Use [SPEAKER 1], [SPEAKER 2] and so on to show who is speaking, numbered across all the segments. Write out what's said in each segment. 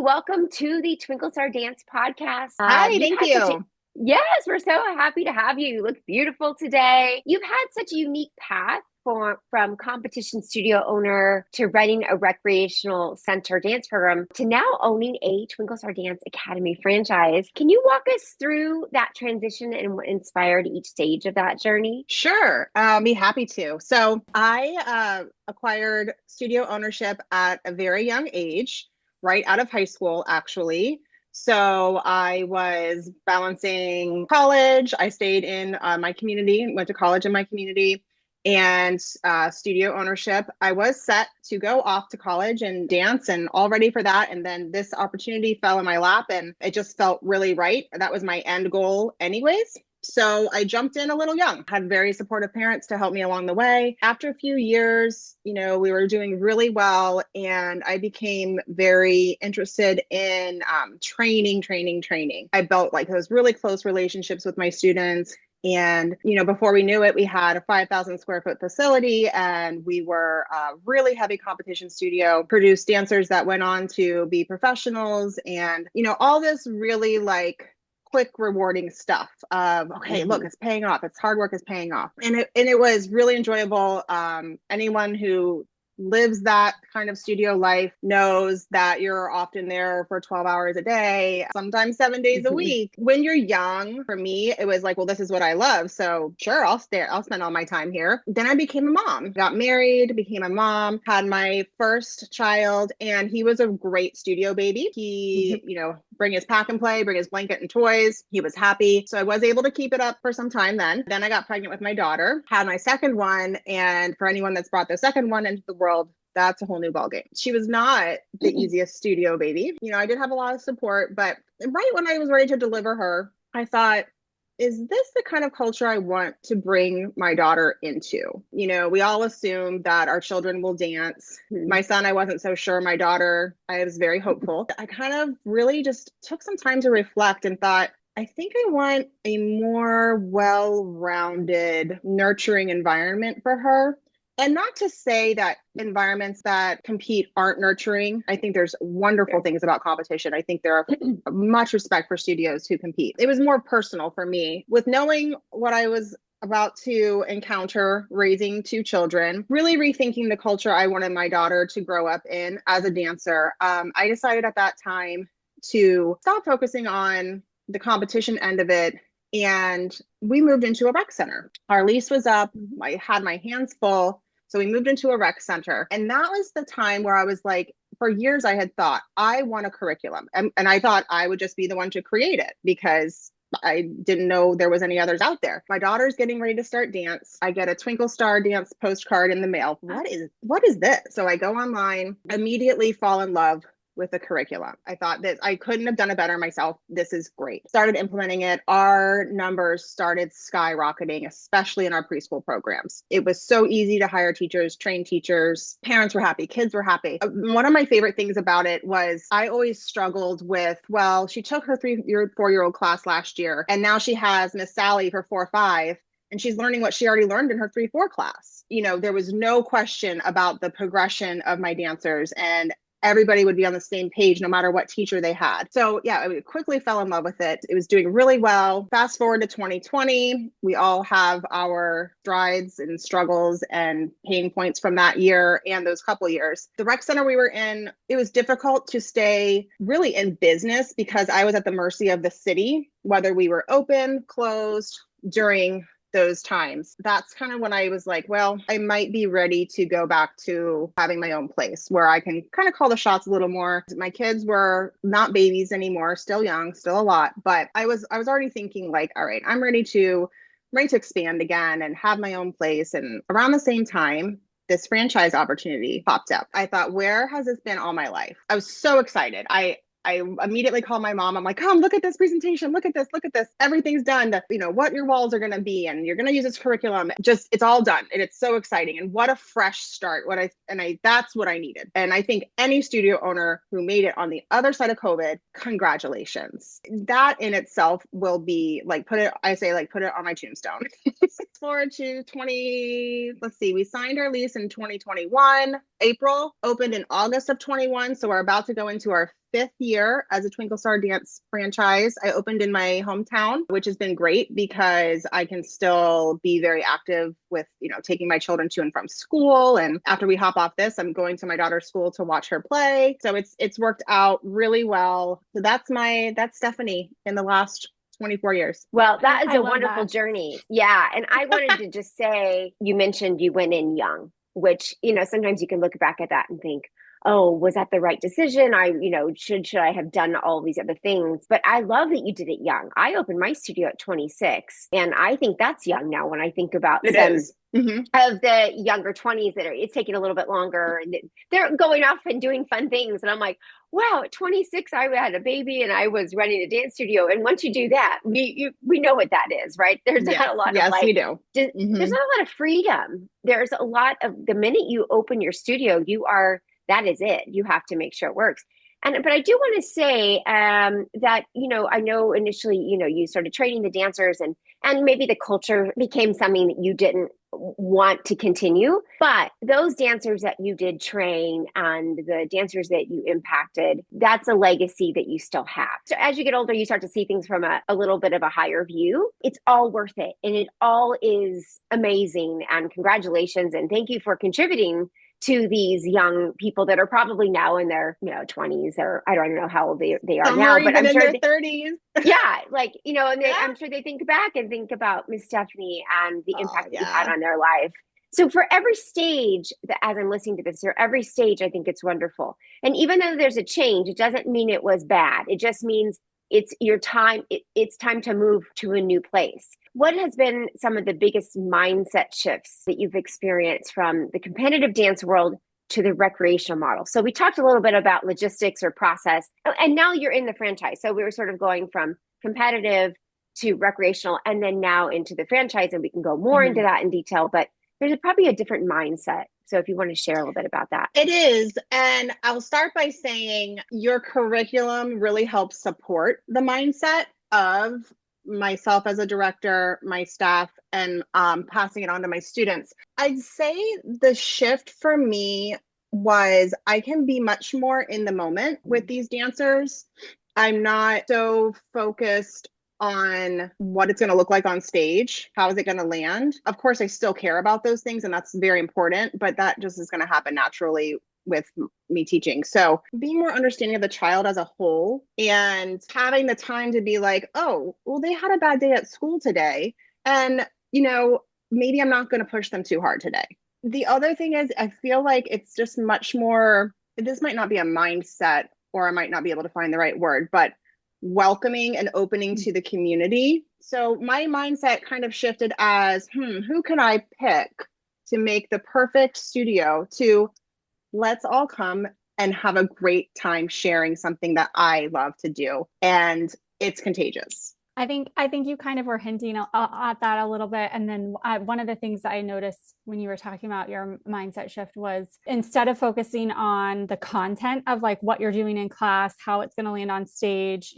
[SPEAKER 1] welcome to the Twinkle Star Dance podcast.
[SPEAKER 2] Hi, thank you.
[SPEAKER 1] Yes, we're so happy to have you. You look beautiful today. You've had such a unique path from competition studio owner to running a recreational center dance program to now owning a Twinkle Star Dance Academy franchise. Can you walk us through that transition and what inspired each stage of that journey?
[SPEAKER 2] Sure, be happy to. So I acquired studio ownership at a very young age, right out of high school, actually. So I was balancing college. I stayed in my community, went to college in my community, and studio ownership. I was set to go off to college and dance and all ready for that. And then this opportunity fell in my lap and it just felt really right. That was my end goal, anyways. So I jumped in a little young, had very supportive parents to help me along the way. After a few years, we were doing really well, and I became very interested in training. I built like those really close relationships with my students. And, before we knew it, we had a 5,000 square foot facility and we were a really heavy competition studio, produced dancers that went on to be professionals and, all this really like quick rewarding stuff of okay, look, it's paying off, it's hard work is paying off, and it was really enjoyable. Anyone who lives that kind of studio life knows that you're often there for 12 hours a day, sometimes 7 days a week. When you're young, for me, it was like, well, this is what I love. So sure, I'll spend all my time here. Then I became a mom, got married, became a mom, had my first child, and he was a great studio baby. He, bring his pack and play, bring his blanket and toys. He was happy. So I was able to keep it up for some time then. Then I got pregnant with my daughter, had my second one. And for anyone that's brought their second one into the world, that's a whole new ballgame. She was not the easiest studio baby. I did have a lot of support, but right when I was ready to deliver her, I thought, is this the kind of culture I want to bring my daughter into? We all assume that our children will dance. My son, I wasn't so sure. My daughter, I was very hopeful. I kind of really just took some time to reflect and thought, I think I want a more well-rounded, nurturing environment for her. And not to say that environments that compete aren't nurturing. I think there's wonderful things about competition. I think there are much respect for studios who compete. It was more personal for me with knowing what I was about to encounter raising two children, really rethinking the culture I wanted my daughter to grow up in as a dancer. I decided at that time to stop focusing on the competition end of it. And we moved into a rec center. Our lease was up. I had my hands full. So we moved into a rec center. And that was the time where I was like, for years, I had thought, I want a curriculum. And I thought I would just be the one to create it because I didn't know there was any others out there. My daughter's getting ready to start dance. I get a Twinkle Star Dance postcard in the mail. What is this? So I go online, immediately fall in love with the curriculum. I thought that I couldn't have done it better myself. This is great. Started implementing it. Our numbers started skyrocketing, especially in our preschool programs. It was so easy to hire teachers, train teachers. Parents were happy. Kids were happy. One of my favorite things about it was I always struggled with, well, she took her 4-year-old class last year, and now she has Miss Sally for 4-5. And she's learning what she already learned in her 3-4 class. There was no question about the progression of my dancers, and everybody would be on the same page no matter what teacher they had. So yeah, I quickly fell in love with it. It was doing really well. Fast forward to 2020, we all have our strides and struggles and pain points from that year and those couple years. The rec center we were in, it was difficult to stay really in business because I was at the mercy of the city, whether we were open, closed, during those times. That's kind of when I was like, well, I might be ready to go back to having my own place where I can kind of call the shots a little more. My kids were not babies anymore, still young, still a lot, but I was already thinking like, all right, I'm ready to expand again and have my own place. And around the same time, this franchise opportunity popped up. I thought, where has this been all my life? I was so excited. I immediately called my mom. I'm like, come look at this presentation. Look at this. Everything's done. What your walls are going to be, and you're going to use this curriculum. Just, it's all done. And it's so exciting. And what a fresh start. That's what I needed. And I think any studio owner who made it on the other side of COVID, congratulations. That in itself will be like, put it on my tombstone. forward to 20, let's see, we signed our lease in 2021, April, opened in August of 21. So we're about to go into our 5th year as a Twinkle Star Dance franchise. I opened in my hometown, which has been great because I can still be very active with, taking my children to and from school. And after we hop off this, I'm going to my daughter's school to watch her play. So it's worked out really well. So that's Stefanie in the last 24 years.
[SPEAKER 1] Well, that is
[SPEAKER 3] I
[SPEAKER 1] a
[SPEAKER 3] love
[SPEAKER 1] wonderful
[SPEAKER 3] that.
[SPEAKER 1] journey. Yeah. And I wanted to just say, you mentioned you went in young, which, sometimes you can look back at that and think, oh, was that the right decision? Should I have done all these other things? But I love that you did it young. I opened my studio at 26, and I think that's young now when I think about
[SPEAKER 2] It
[SPEAKER 1] some
[SPEAKER 2] is. Mm-hmm.
[SPEAKER 1] of the younger 20s it's taking a little bit longer and they're going off and doing fun things. And I'm like, wow, at 26, I had a baby and I was running a dance studio. And once you do that, we know what that is, right? There's not a lot of
[SPEAKER 2] yes, we do.
[SPEAKER 1] Mm-hmm. There's not a lot of freedom. There's a lot of, the minute you open your studio, that is it. You have to make sure it works. But I do want to say that, I know initially, you started training the dancers and maybe the culture became something that you didn't want to continue. But those dancers that you did train and the dancers that you impacted, that's a legacy that you still have. So as you get older, you start to see things from a little bit of a higher view. It's all worth it. And it all is amazing. And congratulations. And thank you for contributing to these young people that are probably now in their 20s, or I don't know how old they are
[SPEAKER 2] Some
[SPEAKER 1] now,
[SPEAKER 2] are
[SPEAKER 1] but
[SPEAKER 2] even
[SPEAKER 1] I'm
[SPEAKER 2] in
[SPEAKER 1] sure
[SPEAKER 2] their 30s.
[SPEAKER 1] yeah, I'm sure they think back and think about Miss Stephanie and the impact that you had on their life. So for every stage, as I'm listening to this, for every stage, I think it's wonderful. And even though there's a change, it doesn't mean it was bad. It just means it's your time. It's time to move to a new place. What has been some of the biggest mindset shifts that you've experienced from the competitive dance world to the recreational model? So we talked a little bit about logistics or process, and now you're in the franchise. So we were sort of going from competitive to recreational and then now into the franchise, and we can go more into that in detail, but there's probably a different mindset. So if you want to share a little bit about that.
[SPEAKER 2] It is. And I'll start by saying your curriculum really helps support the mindset of myself as a director, my staff, and passing it on to my students. I'd say the shift for me was I can be much more in the moment with these dancers. I'm not so focused on what it's going to look like on stage. How is it going to land? Of course, I still care about those things, and that's very important, but that just is going to happen naturally with me teaching. So being more understanding of the child as a whole and having the time to be like, oh, well, they had a bad day at school today. And, maybe I'm not going to push them too hard today. The other thing is, I feel like it's just much more, this might not be a mindset, or I might not be able to find the right word, but welcoming and opening to the community. So my mindset kind of shifted as, who can I pick to make the perfect studio to let's all come and have a great time sharing something that I love to do. And it's contagious.
[SPEAKER 3] I think you kind of were hinting at that a little bit. And then one of the things that I noticed when you were talking about your mindset shift was, instead of focusing on the content of like what you're doing in class, how it's going to land on stage,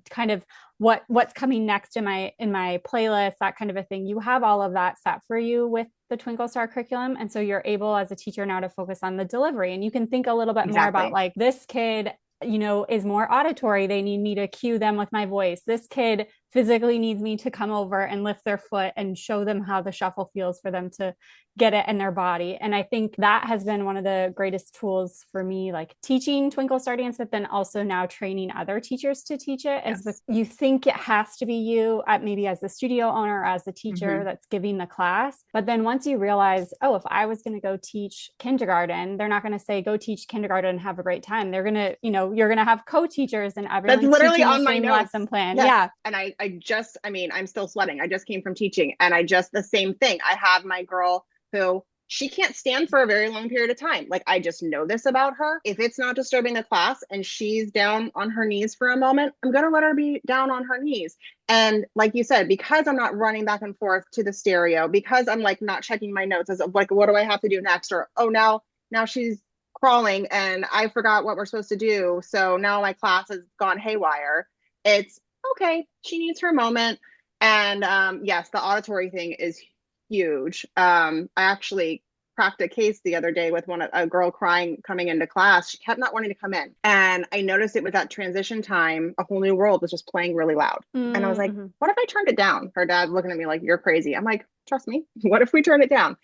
[SPEAKER 3] kind of what's coming next in my playlist, that kind of a thing, you have all of that set for you with the Twinkle Star curriculum. And so you're able as a teacher now to focus on the delivery, and you can think a little bit more about like, this kid is more auditory. They need me to cue them with my voice. This kid physically needs me to come over and lift their foot and show them how the shuffle feels for them to get it in their body. And I think that has been one of the greatest tools for me, like teaching Twinkle Star Dance, but then also now training other teachers to teach it. Yes. Is you think it has to be you, maybe as the studio owner or as the teacher that's giving the class. But then once you realize, oh, if I was going to go teach kindergarten, they're not going to say, go teach kindergarten and have a great time. They're going to, you're going to have co-teachers and everyone's
[SPEAKER 2] that's literally
[SPEAKER 3] teaching
[SPEAKER 2] on
[SPEAKER 3] the
[SPEAKER 2] my
[SPEAKER 3] same
[SPEAKER 2] notes.
[SPEAKER 3] Lesson plan.
[SPEAKER 2] Yes.
[SPEAKER 3] Yeah.
[SPEAKER 2] And I'm still sweating. I just came from teaching, and the same thing. I have my girl who she can't stand for a very long period of time. Like, I just know this about her. If it's not disturbing the class and she's down on her knees for a moment, I'm going to let her be down on her knees. And like you said, because I'm not running back and forth to the stereo, because I'm like not checking my notes as like, what do I have to do next? Or, oh, now she's crawling and I forgot what we're supposed to do. So now my class has gone haywire. It's okay. She needs her moment. And yes, the auditory thing is huge. I actually cracked a case the other day with a girl crying coming into class. She kept not wanting to come in. And I noticed it was that transition time, A Whole New World was just playing really loud. And I was like,
[SPEAKER 3] Mm-hmm.
[SPEAKER 2] what if I turned it down? Her dad's looking at me like, you're crazy. I'm like, trust me, what if we turn it down?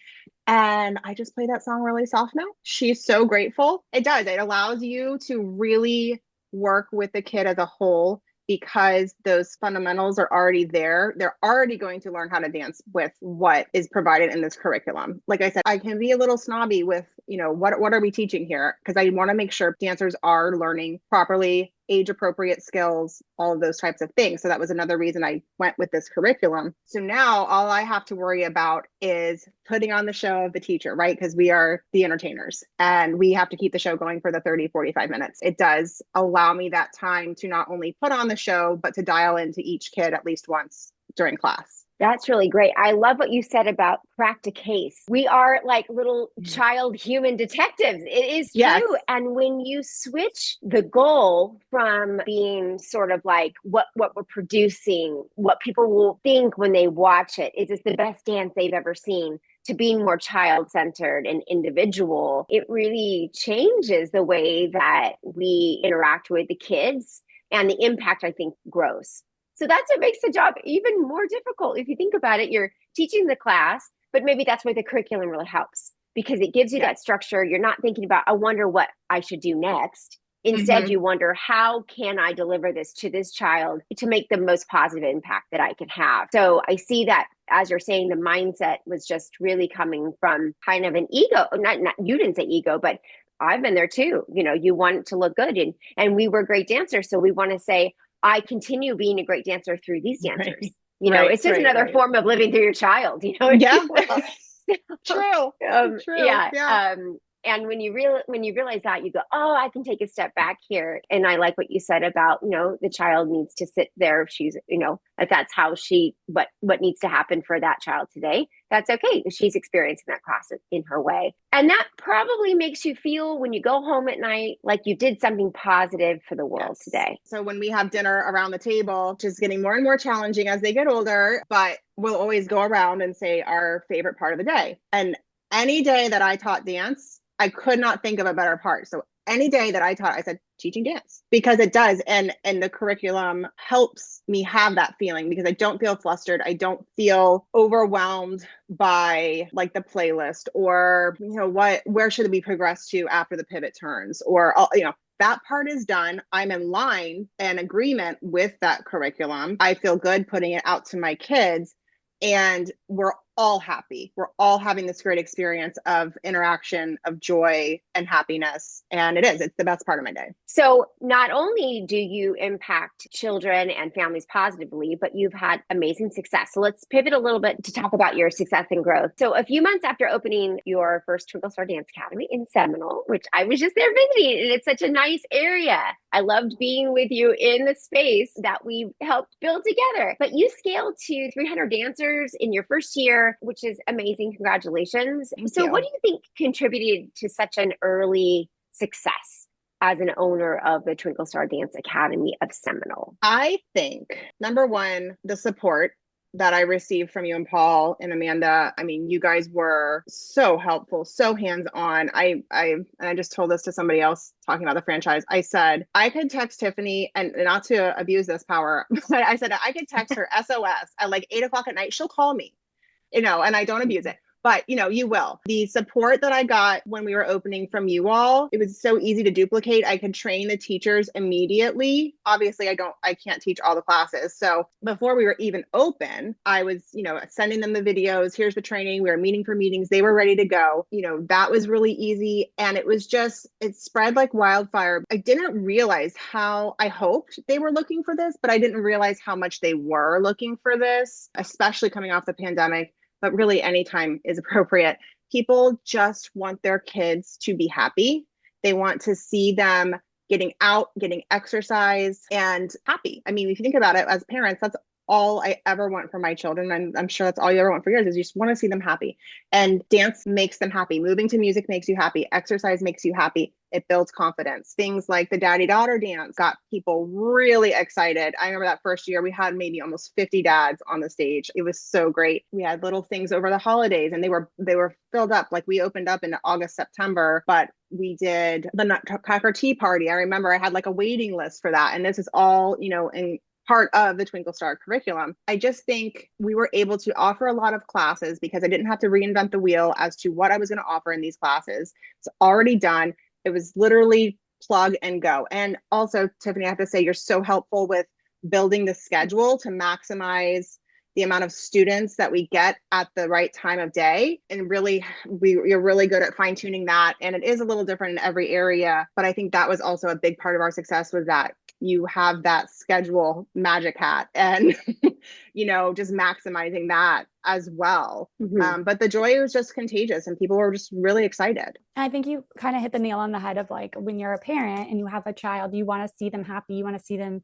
[SPEAKER 2] And I just play that song really soft now. She's so grateful. It does. It allows you to really work with the kid as a whole because those fundamentals are already there. They're already going to learn how to dance with what is provided in this curriculum. Like I said, I can be a little snobby with, what are we teaching here? Because I want to make sure dancers are learning properly, age appropriate skills, all of those types of things. So that was another reason I went with this curriculum. So now all I have to worry about is putting on the show of the teacher, right? Because we are the entertainers and we have to keep the show going for the 30, 45 minutes. It does allow me that time to not only put on the show, but to dial into each kid at least once during class.
[SPEAKER 1] That's really great. I love what you said about practice. We are like little child human detectives. It is
[SPEAKER 2] Yes.
[SPEAKER 1] true. And when you switch the goal from being sort of like what we're producing, what people will think when they watch it, is this the best dance they've ever seen, to being more child-centered and individual, it really changes the way that we interact with the kids, and the impact, I think, grows. So that's what makes the job even more difficult. If you think about it, you're teaching the class, but maybe that's where the curriculum really helps because it gives you that structure. You're not thinking about, I wonder what I should do next. Instead, you wonder, how can I deliver this to this child to make the most positive impact that I can have? So I see that, as you're saying, the mindset was just really coming from kind of an ego. Not you didn't say ego, but I've been there too. You want to look good, and we were great dancers. So we want to say, I continue being a great dancer through these dancers. It's just another form of living through your child,
[SPEAKER 2] Yeah.
[SPEAKER 1] True.
[SPEAKER 2] True.
[SPEAKER 1] Yeah. And when you realize that, you go, oh, I can take a step back here. And I like what you said about, the child needs to sit there. If she's, if that's how what needs to happen for that child today, that's okay. She's experiencing that class in her way. And that probably makes you feel, when you go home at night, like you did something positive for the world today.
[SPEAKER 2] So when we have dinner around the table, which is getting more and more challenging as they get older, but we'll always go around and say our favorite part of the day. And any day that I taught dance, I could not think of a better part. So any day that I taught, I said teaching dance, because it does. And the curriculum helps me have that feeling, because I don't feel flustered. I don't feel overwhelmed by like the playlist, or, where should we progress to after the pivot turns, or, that part is done. I'm in line and agreement with that curriculum. I feel good putting it out to my kids, and we're all happy. We're all having this great experience of interaction, of joy and happiness. And it's the best part of my day.
[SPEAKER 1] So not only do you impact children and families positively, but you've had amazing success. So let's pivot a little bit to talk about your success and growth. So a few months after opening your first Twinkle Star Dance Academy in Seminole, which I was just there visiting, and it's such a nice area. I loved being with you in the space that we helped build together. But you scaled to 300 dancers in your first year, which is amazing. Congratulations.
[SPEAKER 2] Thank
[SPEAKER 1] so
[SPEAKER 2] you.
[SPEAKER 1] What do you think contributed to such an early success as an owner of the Twinkle Star Dance Academy of Seminole?
[SPEAKER 2] I think, number one, the support that I received from you and Paul and Amanda. I mean, you guys were so helpful, so hands-on. I just told this to somebody else talking about the franchise. I said, I could text Tiffany, and not to abuse this power, but I said, I could text her SOS at like 8 o'clock at night. She'll call me, and I don't abuse it. But, you will. The support that I got when we were opening from you all, it was so easy to duplicate. I could train the teachers immediately. Obviously, I can't teach all the classes. So before we were even open, I was, sending them the videos. Here's the training. We were meeting for meetings. They were ready to go. That was really easy. And it spread like wildfire. I didn't realize how, I hoped they were looking for this, but I didn't realize how much they were looking for this, especially coming off the pandemic. But really, anytime is appropriate. People just want their kids to be happy. They want to see them getting out, getting exercise, and happy. I mean, if you think about it, as parents, that's all I ever want for my children. And I'm sure that's all you ever want for yours is you just want to see them happy. And dance makes them happy. Moving to music makes you happy. Exercise makes you happy. It builds confidence. Things like the daddy-daughter dance got people really excited. I remember that first year we had maybe almost 50 dads on the stage. It was so great. We had little things over the holidays and they were filled up. Like we opened up in August, September, but we did the Nutcracker Tea Party. I remember I had like a waiting list for that. And this is all, in part of the Twinkle Star curriculum. I just think we were able to offer a lot of classes because I didn't have to reinvent the wheel as to what I was going to offer in these classes. It's already done. It was literally plug and go. And also, Tiffany, I have to say, you're so helpful with building the schedule to maximize the amount of students that we get at the right time of day. And really, you're really good at fine tuning that. And it is a little different in every area. But I think that was also a big part of our success was that you have that schedule magic hat and, just maximizing that as well.
[SPEAKER 1] Mm-hmm.
[SPEAKER 2] But the joy was just contagious and people were just really excited.
[SPEAKER 3] I think you kind of hit the nail on the head of like when you're a parent and you have a child, you want to see them happy, you want to see them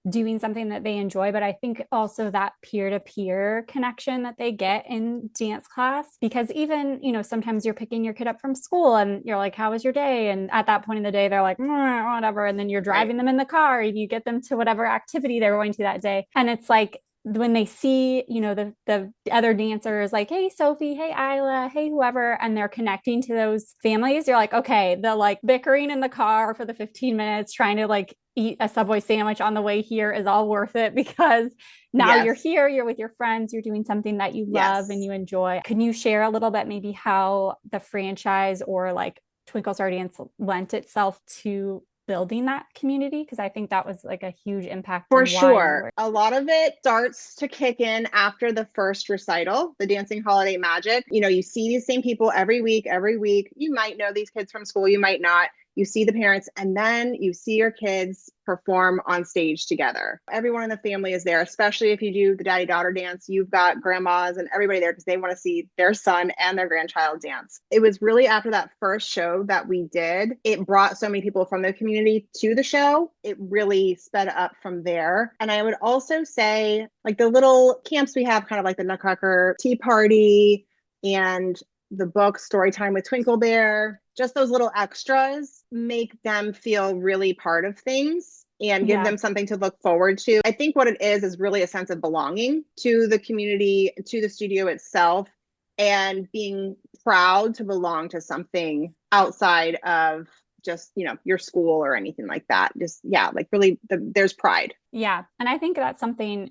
[SPEAKER 3] doing something that they enjoy. But I think also that peer-to-peer connection that they get in dance class, because even, sometimes you're picking your kid up from school and you're like, how was your day? And at that point in the day, they're like, whatever. And then you're driving them in the car and you get them to whatever activity they're going to that day. And it's like, when they see, the other dancers like, hey, Sophie, hey, Isla, hey, whoever, and they're connecting to those families, you're like, okay, the like bickering in the car for the 15 minutes, trying to like eat a Subway sandwich on the way here is all worth it because now you're here, you're with your friends, you're doing something that you love and you enjoy. Can you share a little bit maybe how the franchise or like Twinkle Star Dance lent itself to building that community? Because I think that was like a huge impact.
[SPEAKER 2] For sure. A lot of it starts to kick in after the first recital, the Dancing Holiday Magic. You see these same people every week. You might know these kids from school, you might not. You see the parents, and then you see your kids perform on stage together. Everyone in the family is there, especially if you do the daddy-daughter dance. You've got grandmas and everybody there because they want to see their son and their grandchild dance. It was really after that first show that we did, it brought so many people from the community to the show. It really sped up from there. And I would also say, like the little camps we have, kind of like the Nutcracker Tea Party and the book Storytime with Twinkle Bear, just those little extras make them feel really part of things and give them something to look forward to. I think what it is really a sense of belonging to the community, to the studio itself, and being proud to belong to something outside of just, your school or anything like that. Just, like really there's pride.
[SPEAKER 3] Yeah. And I think that's something,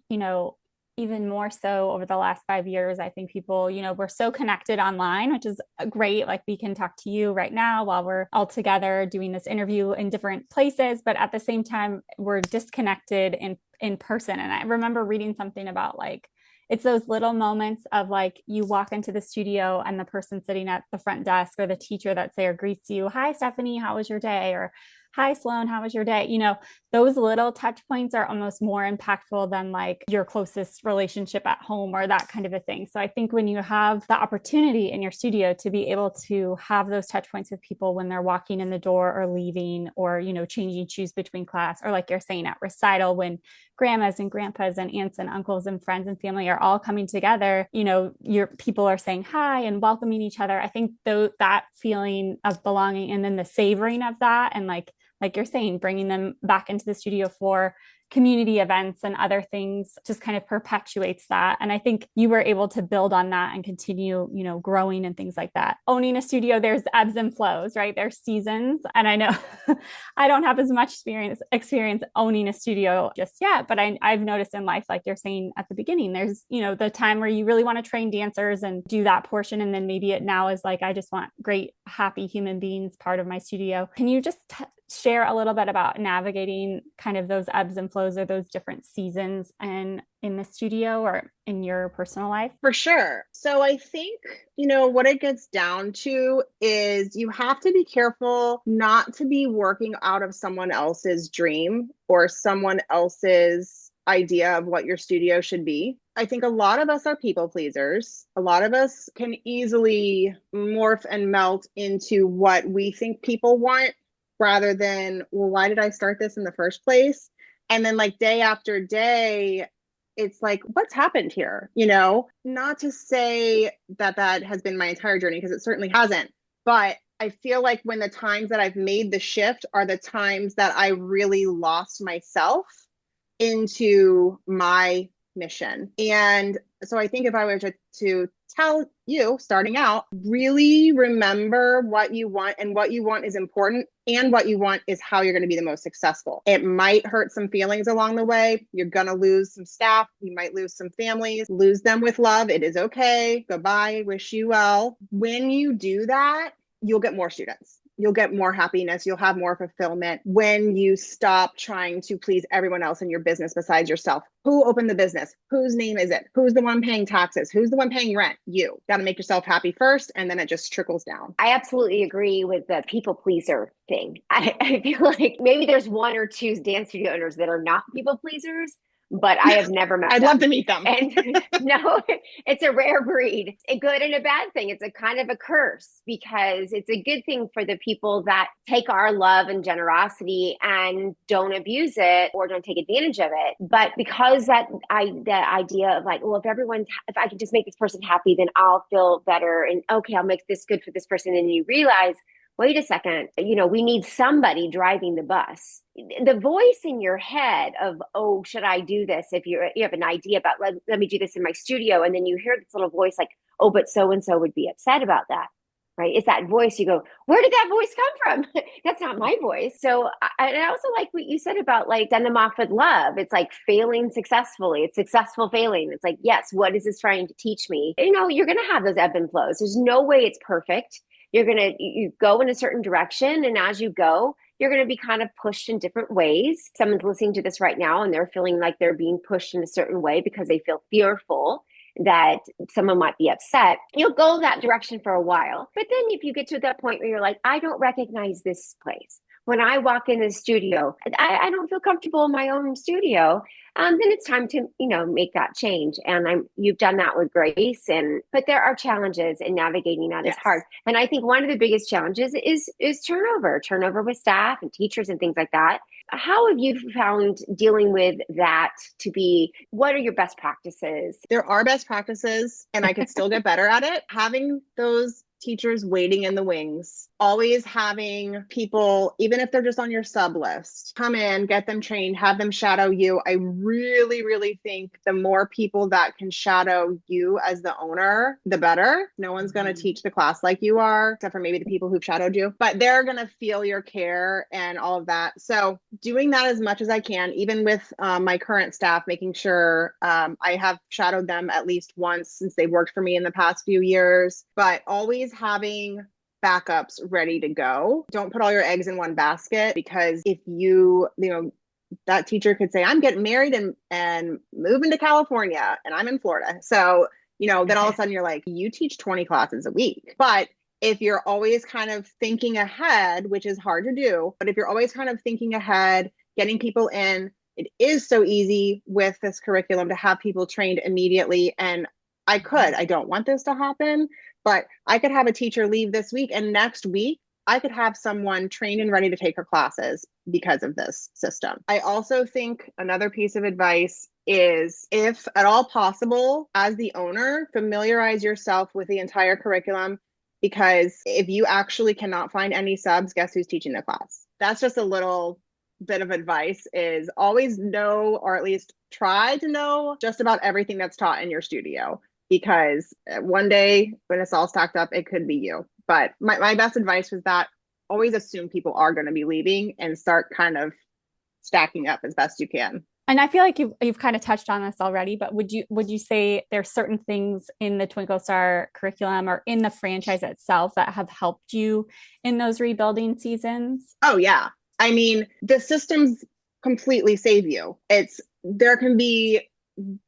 [SPEAKER 3] even more so over the last 5 years, I think people, we're so connected online, which is great. Like we can talk to you right now while we're all together doing this interview in different places, but at the same time, we're disconnected in person. And I remember reading something about like, it's those little moments of like, you walk into the studio and the person sitting at the front desk or the teacher that's there greets you. Hi, Stefanie, how was your day? Or hi, Sloan, how was your day? Those little touch points are almost more impactful than like your closest relationship at home or that kind of a thing. So I think when you have the opportunity in your studio to be able to have those touch points with people when they're walking in the door or leaving or, changing shoes between class, or like you're saying at recital, when grandmas and grandpas and aunts and uncles and friends and family are all coming together, your people are saying hi and welcoming each other. I think that feeling of belonging and then the savoring of that and like you're saying, bringing them back into the studio for community events and other things just kind of perpetuates that. And I think you were able to build on that and continue, growing and things like that. Owning a studio, there's ebbs and flows, right? There's seasons. And I know I don't have as much experience owning a studio just yet, but I've noticed in life, like you're saying at the beginning, there's, the time where you really want to train dancers and do that portion. And then maybe it now is like, I just want great, happy human beings part of my studio. Can you just share a little bit about navigating kind of those ebbs and flows or those different seasons and in the studio or in your personal life?
[SPEAKER 2] For sure. So I think, what it gets down to is you have to be careful not to be working out of someone else's dream or someone else's idea of what your studio should be. I think a lot of us are people pleasers. A lot of us can easily morph and melt into what we think people want rather than, well, why did I start this in the first place? And then like day after day, it's like, what's happened here? Not to say that that has been my entire journey, because it certainly hasn't. But I feel like when the times that I've made the shift are the times that I really lost myself into my mission. And so I think if I were to tell you starting out, really remember what you want, and what you want is important, and what you want is how you're going to be the most successful. It might hurt some feelings along the way. You're going to lose some staff. You might lose some families. Lose them with love. It is okay. Goodbye. Wish you well. When you do that, you'll get more students. You'll get more happiness. You'll have more fulfillment when you stop trying to please everyone else in your business besides yourself. Who opened the business? Whose name is it? Who's the one paying taxes? Who's the one paying rent? You. Got to make yourself happy first, and then it just trickles down.
[SPEAKER 1] I absolutely agree with the people pleaser thing. I feel like maybe there's one or two dance studio owners that are not people pleasers, but I have never met
[SPEAKER 2] I'd
[SPEAKER 1] them.
[SPEAKER 2] love to meet them.
[SPEAKER 1] And no, it's a rare breed. A good and a bad thing. It's a kind of a curse, because it's a good thing for the people that take our love and generosity and don't abuse it or don't take advantage of it. But because that idea of like, well, if I can just make this person happy, then I'll feel better. And okay, I'll make this good for this person. And you realize, wait a second, we need somebody driving the bus. The voice in your head of, oh, should I do this? If you have an idea about, let me do this in my studio. And then you hear this little voice like, oh, but so-and-so would be upset about that, right? It's that voice. You go, where did that voice come from? That's not my voice. So I also like what you said about like send them off with love. It's like failing successfully. It's successful failing. It's like, yes, what is this trying to teach me? You're going to have those ebb and flows. There's no way it's perfect. You go in a certain direction, and as you go, you're going to be kind of pushed in different ways. Someone's listening to this right now and they're feeling like they're being pushed in a certain way because they feel fearful that someone might be upset. You'll go that direction for a while. But then if you get to that point where you're like, I don't recognize this place. When I walk in the studio, I don't feel comfortable in my own studio. Then it's time to, make that change. And you've done that with grace. But there are challenges, and navigating that is hard. And I think one of the biggest challenges is turnover with staff and teachers and things like that. How have you found dealing with that to be? What are your best practices?
[SPEAKER 2] There are best practices, and I could still get better at it. Having those teachers waiting in the wings, always having people, even if they're just on your sub list, come in, get them trained, have them shadow you. I really, really think the more people that can shadow you as the owner, the better. No one's going to teach the class like you are, except for maybe the people who've shadowed you, but they're going to feel your care and all of that. So doing that as much as I can, even with my current staff, making sure I have shadowed them at least once since they've worked for me in the past few years, but always having backups ready to go. Don't put all your eggs in one basket, because if that teacher could say, I'm getting married and moving to California and I'm in Florida. So, then all of a sudden you're like, you teach 20 classes a week. But if you're always kind of thinking ahead, which is hard to do, but if you're always kind of thinking ahead, getting people in, it is so easy with this curriculum to have people trained immediately. And I don't want this to happen, but I could have a teacher leave this week, and next week I could have someone trained and ready to take her classes because of this system. I also think another piece of advice is, if at all possible, as the owner, familiarize yourself with the entire curriculum, because if you actually cannot find any subs, guess who's teaching the class? That's just a little bit of advice, is always know, or at least try to know, just about everything that's taught in your studio. Because one day when it's all stacked up, it could be you. But my best advice was that always assume people are going to be leaving and start kind of stacking up as best you can.
[SPEAKER 3] And I feel like you've kind of touched on this already, but would you say there's certain things in the Twinkle Star curriculum or in the franchise itself that have helped you in those rebuilding seasons?
[SPEAKER 2] Oh, yeah. I mean, the systems completely save you. There can be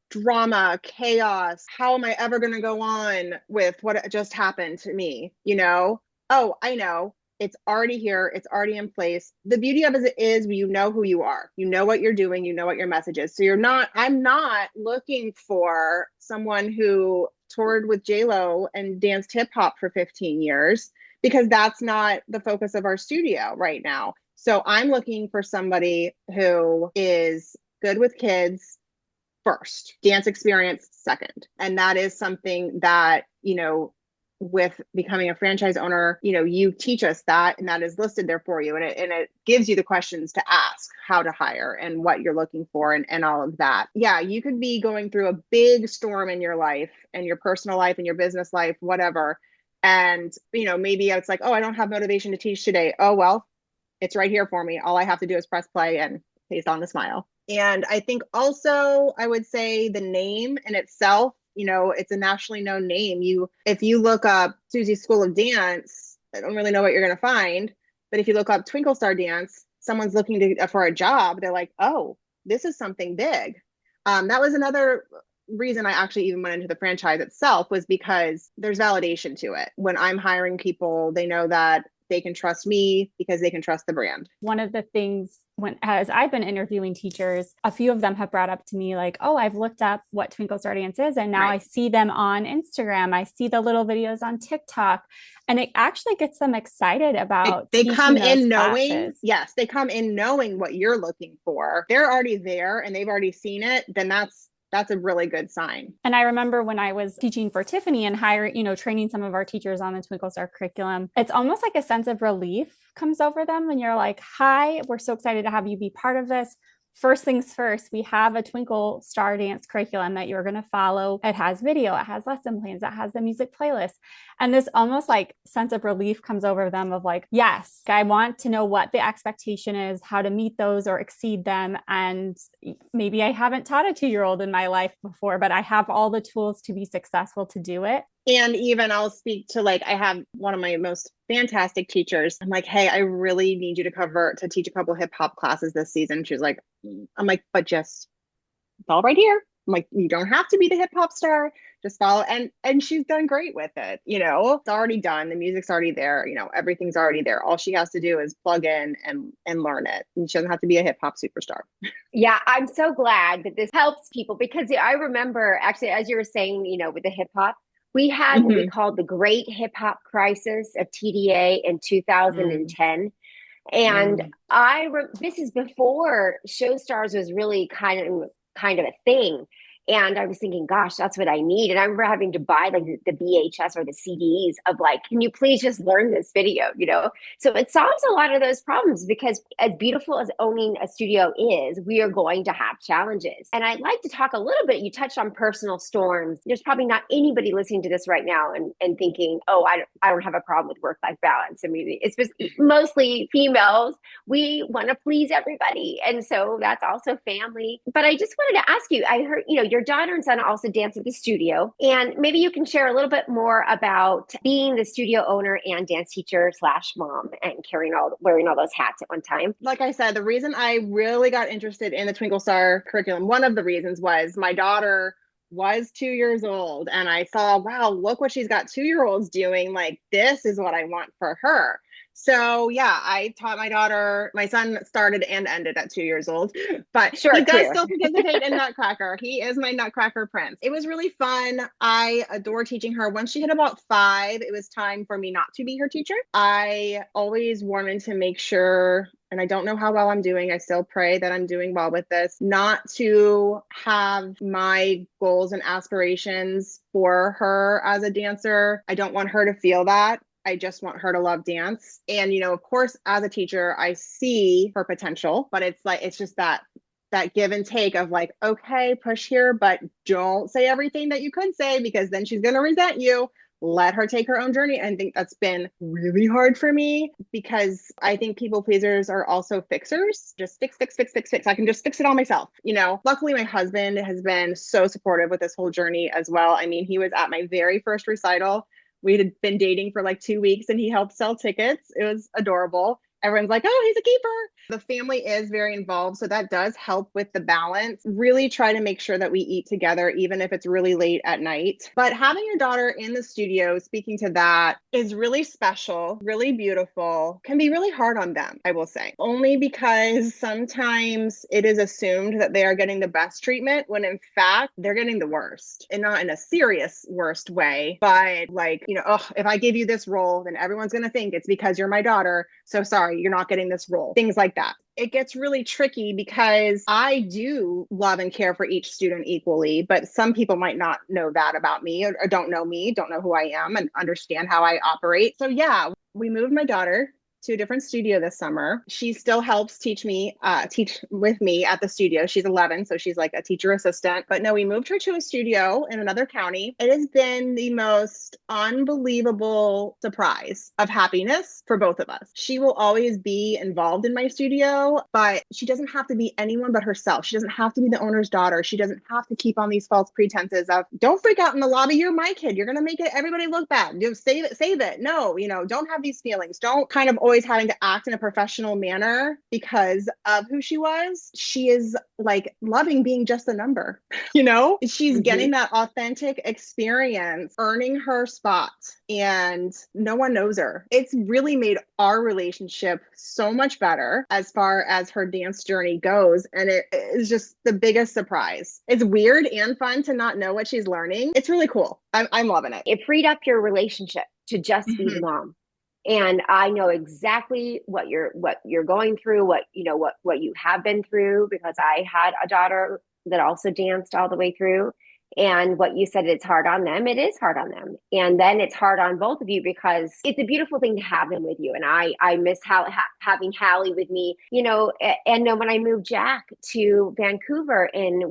[SPEAKER 2] drama, chaos. How am I ever going to go on with what just happened to me? Oh, I know. It's already here. It's already in place. The beauty of it is you know who you are. You know what you're doing. You know what your message is. So I'm not looking for someone who toured with J-Lo and danced hip hop for 15 years, because that's not the focus of our studio right now. So I'm looking for somebody who is good with kids, first, dance experience second. And that is something that, with becoming a franchise owner, you teach us that, and that is listed there for you. And it gives you the questions to ask, how to hire and what you're looking for and all of that. Yeah, you could be going through a big storm in your life and your personal life and your business life, whatever. And, maybe it's like, oh, I don't have motivation to teach today. Oh, well, it's right here for me. All I have to do is press play and face on the smile. And I think also I would say the name in itself, it's a nationally known name. If you look up Susie's School of Dance, I don't really know what you're going to find. But if you look up Twinkle Star Dance, someone's looking for a job. They're like, oh, this is something big. That was another reason I actually even went into the franchise itself, was because there's validation to it. When I'm hiring people, they know that they can trust me because they can trust the brand.
[SPEAKER 3] One of the things as I've been interviewing teachers, a few of them have brought up to me like, oh, I've looked up what Twinkle Star Dance is, and now I see them on Instagram. I see the little videos on TikTok, and it actually gets them excited about
[SPEAKER 2] they come in knowing,
[SPEAKER 3] classes.
[SPEAKER 2] Yes, they come in knowing what you're looking for. They're already there and they've already seen it. Then that's a really good sign.
[SPEAKER 3] And I remember when I was teaching for Tiffany and training some of our teachers on the Twinkle Star curriculum, it's almost like a sense of relief comes over them when you're like, hi, we're so excited to have you be part of this. First things first, we have a Twinkle Star Dance curriculum that you're going to follow. It has video, it has lesson plans, it has the music playlist. And this almost like sense of relief comes over them of like, yes, I want to know what the expectation is, how to meet those or exceed them. And maybe I haven't taught a 2-year-old in my life before, but I have all the tools to be successful to do it.
[SPEAKER 2] And even I'll speak to I have one of my most fantastic teachers. I'm like, hey, I really need you to teach a couple hip hop classes this season. She's like, I'm like, but just it's all right here. I'm like, you don't have to be the hip hop star, just follow. And she's done great with it. It's already done. The music's already there. Everything's already there. All she has to do is plug in and learn it. And she doesn't have to be a hip hop superstar.
[SPEAKER 1] Yeah, I'm so glad that this helps people, because I remember actually, as you were saying, with the hip hop, we had what we called the Great Hip Hop Crisis of TDA in 2010. And this is before Show Stars was really kind of a thing. And I was thinking, gosh, that's what I need. And I remember having to buy the VHS or the CDs of can you please just learn this video, So it solves a lot of those problems, because as beautiful as owning a studio is, we are going to have challenges. And I'd like to talk a little bit, you touched on personal storms. There's probably not anybody listening to this right now and thinking, oh, I don't have a problem with work-life balance. I mean, it's just mostly females. We want to please everybody. And so that's also family. But I just wanted to ask you, I heard, your daughter and son also dance at the studio. And maybe you can share a little bit more about being the studio owner and dance teacher / mom and wearing all those hats at one time.
[SPEAKER 2] Like I said, the reason I really got interested in the Twinkle Star curriculum, one of the reasons was my daughter was 2 years old and I saw, wow, look what she's got 2-year-olds doing. Like, this is what I want for her. So yeah, I taught my daughter. My son started and ended at 2 years old, but he does still participate in Nutcracker. He is my Nutcracker prince. It was really fun. I adore teaching her. Once she hit about 5, it was time for me not to be her teacher. I always wanted to make sure, and I don't know how well I'm doing, I still pray that I'm doing well with this, not to have my goals and aspirations for her as a dancer. I don't want her to feel that. I just want her to love dance. And, of course, as a teacher, I see her potential, but it's just that give and take of okay, push here, but don't say everything that you could say, because then she's going to resent you. Let her take her own journey. And I think that's been really hard for me, because I think people pleasers are also fixers. Just fix. I can just fix it all myself. Luckily my husband has been so supportive with this whole journey as well. I mean, he was at my very first recital. We had been dating for 2 weeks and he helped sell tickets. It was adorable. Everyone's like, oh, he's a keeper. The family is very involved. So that does help with the balance. Really try to make sure that we eat together, even if it's really late at night. But having your daughter in the studio, speaking to that, is really special, really beautiful, can be really hard on them, I will say. Only because sometimes it is assumed that they are getting the best treatment when in fact they're getting the worst. And not in a serious worst way, but if I give you this role, then everyone's going to think it's because you're my daughter. So sorry, you're not getting this role. Things like that. it gets really tricky because I do love and care for each student equally, but some people might not know that about me, or don't know me, don't know who I am and understand how I operate. So yeah, we moved my daughter to a different studio this summer. She still helps teach with me at the studio. She's 11, so she's like a teacher assistant. But no, we moved her to a studio in another county. It has been the most unbelievable surprise of happiness for both of us. She will always be involved in my studio, but she doesn't have to be anyone but herself. She doesn't have to be the owner's daughter. She doesn't have to keep on these false pretenses of, don't freak out in the lobby, you're my kid. You're going to make everybody look bad. Save it. No, don't have these feelings. Don't kind of always having to act in a professional manner because of who she was. She is like loving being just a number, she's getting that authentic experience, earning her spot, and no one knows her. It's really made our relationship so much better as far as her dance journey goes. And it is just the biggest surprise. It's weird and fun to not know what she's learning. It's really cool. I'm loving it.
[SPEAKER 1] It freed up your relationship to just be the mom. And I know exactly what you're going through, what you have been through, because I had a daughter that also danced all the way through. And what you said, it's hard on them. It is hard on them. And then it's hard on both of you because it's a beautiful thing to have them with you. And I miss having Hallie with me, and then when I moved Jack to Vancouver and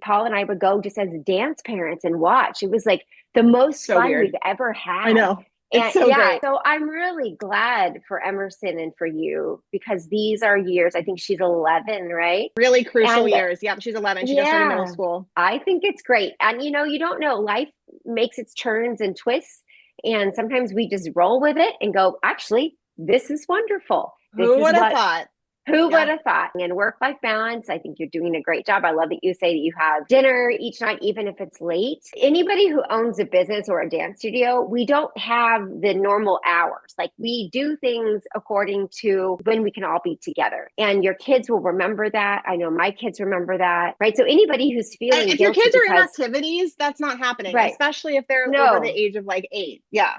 [SPEAKER 1] Paul and I would go just as dance parents and watch, it was like the most fun we've ever had.
[SPEAKER 2] I know. It's so great.
[SPEAKER 1] So I'm really glad for Emerson and for you because these are years. I think she's 11, right?
[SPEAKER 2] Really crucial years. Yeah, she's 11. She just started middle school.
[SPEAKER 1] I think it's great. And you don't know. Life makes its turns and twists. And sometimes we just roll with it and go, actually, this is wonderful.
[SPEAKER 2] Who would have thought?
[SPEAKER 1] Who would have thought? And work-life balance, I think you're doing a great job. I love that you say that you have dinner each night, even if it's late. Anybody who owns a business or a dance studio, we don't have the normal hours. Like we do things according to when we can all be together. And your kids will remember that. I know my kids remember that, right? So anybody who's feeling
[SPEAKER 2] if your kids are in activities, that's not happening,
[SPEAKER 1] right?
[SPEAKER 2] Especially if they're over the age of like 8. Yeah.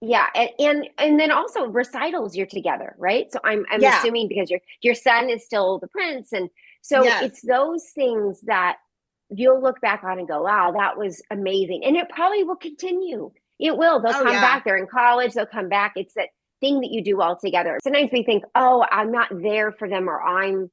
[SPEAKER 1] Yeah. And then also recitals, you're together, right? So I'm assuming because your son is still the prince. And so it's those things that you'll look back on and go, wow, that was amazing. And it probably will continue. It will. They'll come back. They're in college. They'll come back. It's that thing that you do all together. Sometimes we think, oh, I'm not there for them or I'm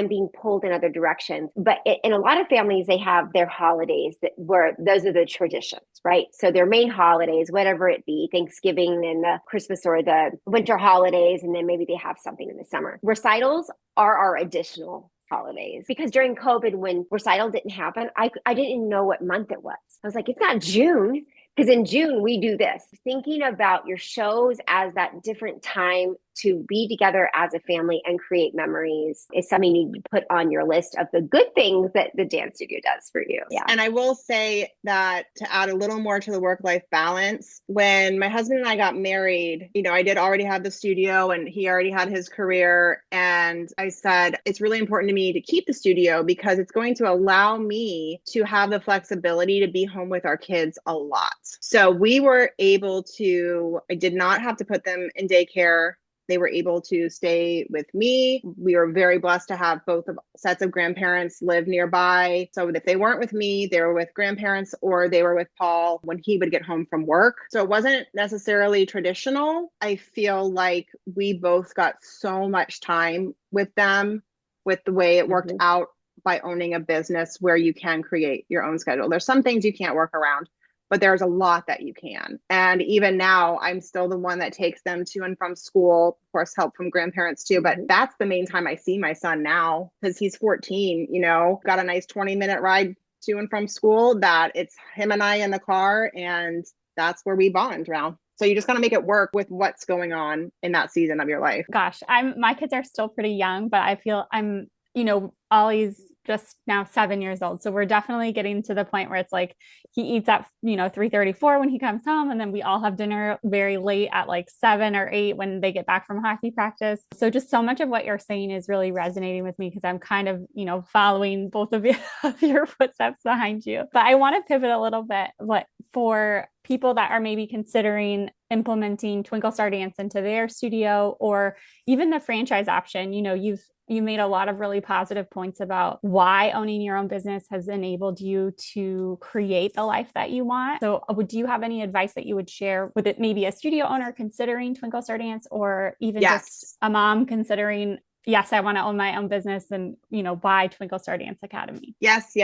[SPEAKER 1] being pulled in other directions. But in a lot of families, they have their holidays where those are the traditions, right? So their main holidays, whatever it be, Thanksgiving and the Christmas or the winter holidays, and then maybe they have something in the summer. Recitals are our additional holidays because during COVID, when recital didn't happen, I didn't know what month it was. I was like, it's not June. Because in June, we do this. Thinking about your shows as that different time to be together as a family and create memories is something you need to put on your list of the good things that the dance studio does for you. Yeah.
[SPEAKER 2] And I will say that to add a little more to the work-life balance, when my husband and I got married, I did already have the studio and he already had his career. And I said, it's really important to me to keep the studio because it's going to allow me to have the flexibility to be home with our kids a lot. So we were able to, I did not have to put them in daycare. They were able to stay with me. We were very blessed to have both sets of grandparents live nearby. So if they weren't with me, they were with grandparents or they were with Paul when he would get home from work. So it wasn't necessarily traditional. I feel like we both got so much time with them with the way it worked out by owning a business where you can create your own schedule. There's some things you can't work around, but there's a lot that you can. And even now, I'm still the one that takes them to and from school, of course, help from grandparents too. But that's the main time I see my son now because he's 14, got a nice 20-minute ride to and from school that it's him and I in the car. And that's where we bond now. So you just got to make it work with what's going on in that season of your life.
[SPEAKER 3] Gosh, my kids are still pretty young, but I feel Ollie's just now 7 years old. So we're definitely getting to the point where it's like he eats at 3:34 when he comes home, and then we all have dinner very late at like 7 or 8 when they get back from hockey practice. So just so much of what you're saying is really resonating with me because I'm kind of following both of your footsteps behind you. But I want to pivot a little bit. What for people that are maybe considering implementing Twinkle Star Dance into their studio or even the franchise option, you've you made a lot of really positive points about why owning your own business has enabled you to create the life that you want. So do you have any advice that you would share with it, maybe a studio owner considering Twinkle Star Dance, or even just a mom considering, yes, I want to own my own business, and, buy Twinkle Star Dance Academy?
[SPEAKER 2] Yes,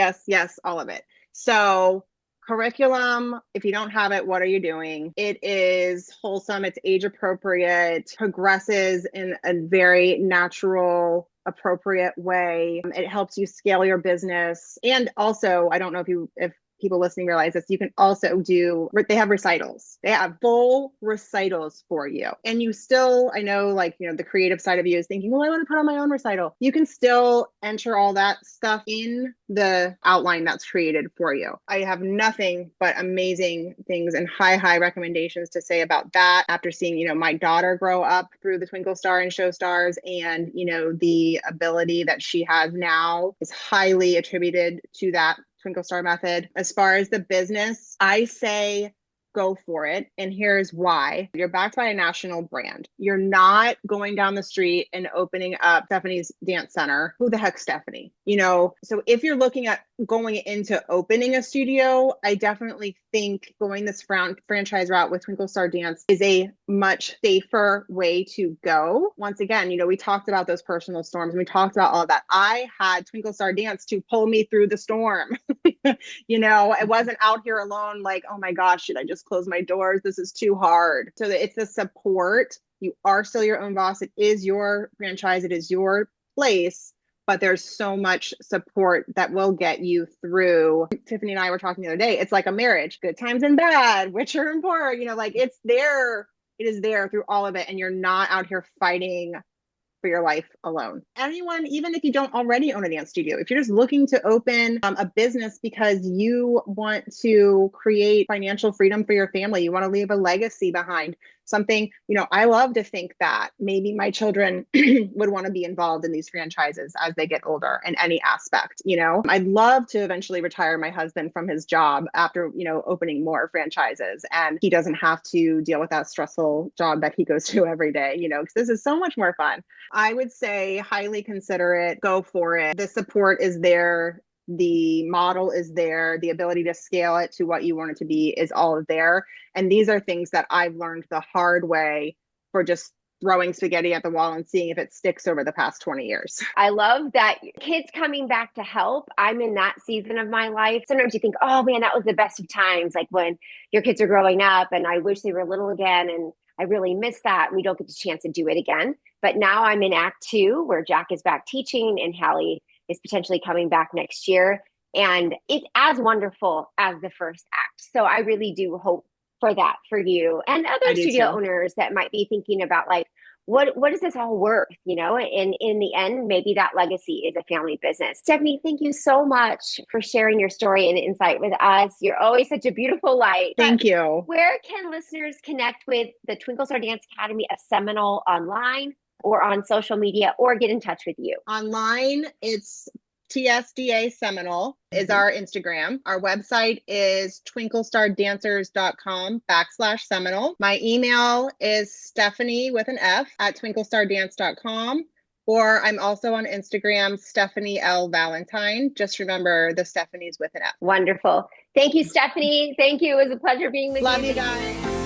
[SPEAKER 2] all of it. So curriculum, if you don't have it, what are you doing? It is wholesome, it's age appropriate, progresses in a very natural, appropriate way. It helps you scale your business. And also, I don't know if people listening realize this, you can also they have recitals. They have full recitals for you. And you still, I know, the creative side of you is thinking, well, I want to put on my own recital. You can still enter all that stuff in the outline that's created for you. I have nothing but amazing things and high recommendations to say about that after seeing, my daughter grow up through the Twinkle Star and Show Stars, and, the ability that she has now is highly attributed to that Twinkle Star method. As far as the business, I say go for it. And here's why. You're backed by a national brand. You're not going down the street and opening up Stefanie's Dance Center. Who the heck's Stefanie? So if you're looking at going into opening a studio, I definitely think going this franchise route with Twinkle Star Dance is a much safer way to go. Once again, we talked about those personal storms, and we talked about all of that. I had Twinkle Star Dance to pull me through the storm. I wasn't out here alone like, oh my gosh, should I just close my doors? This is too hard. So it's the support. You are still your own boss. It is your franchise. It is your place. But there's so much support that will get you through. Tiffany and I were talking the other day. It's like a marriage, good times and bad, which are important. It's there. It is there through all of it. And you're not out here fighting for your life alone. Anyone, even if you don't already own a dance studio, if you're just looking to open a business because you want to create financial freedom for your family, you want to leave a legacy behind, something, I love to think that maybe my children would want to be involved in these franchises as they get older in any aspect. I'd love to eventually retire my husband from his job after, opening more franchises, and he doesn't have to deal with that stressful job that he goes to every day, because this is so much more fun. I would say highly consider it, go for it. The support is there. The model is there. The ability to scale it to what you want it to be is all there. And these are things that I've learned the hard way for just throwing spaghetti at the wall and seeing if it sticks over the past 20 years.
[SPEAKER 1] I love that kids coming back to help. I'm in that season of my life. Sometimes you think, oh man, that was the best of times. Like when your kids are growing up and I wish they were little again. And I really miss that. We don't get the chance to do it again. But now I'm in Act 2 where Jack is back teaching and Hallie is potentially coming back next year. And it's as wonderful as the first act. So I really do hope for that for you and other studio owners that might be thinking about like, what is this all worth? And in the end, maybe that legacy is a family business. Stefanie, thank you so much for sharing your story and insight with us. You're always such a beautiful light.
[SPEAKER 2] Thank you.
[SPEAKER 1] Where can listeners connect with the Twinkle Star Dance Academy of Seminole online or on social media, or get in touch with you?
[SPEAKER 2] Online, it's TSDA Seminole is our Instagram. Our website is twinklestardancers.com/Seminole. My email is Stefanie with an F at twinklestardance.com. Or I'm also on Instagram, Stefanie L. Valentine. Just remember the Stefanies with an F.
[SPEAKER 1] Wonderful. Thank you, Stefanie. Thank you. It was a pleasure being with you.
[SPEAKER 2] Love you guys.